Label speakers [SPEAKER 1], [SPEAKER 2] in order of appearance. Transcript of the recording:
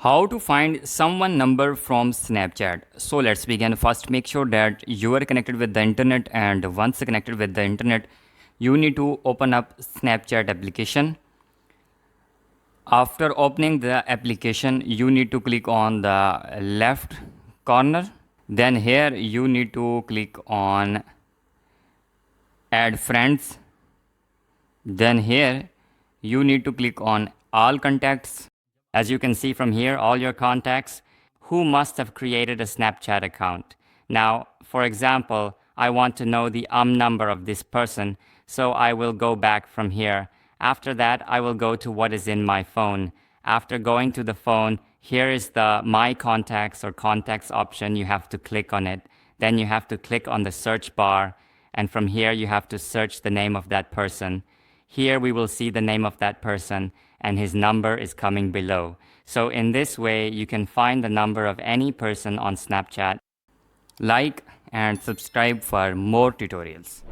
[SPEAKER 1] How to find someone number from Snapchat. So let's begin. First, make sure that you are connected with the internet, and once connected with the internet, you need to open up Snapchat application. After opening the application, you need to click on the left corner. Then here you need to click on add friends. Then here you need to click on all contacts. As you can see from here, all your contacts who must have created a Snapchat account. Now, for example, I want to know the number of this person, so I will go back from here. After that, I will go to what is in my phone. After going to the phone, here is the My Contacts or Contacts option. You have to click on it. Then you have to click on the search bar, and from here you have to search the name of that person. Here we will see the name of that person and his number is coming below. So in this way, you can find the number of any person on Snapchat. Like and subscribe for more tutorials.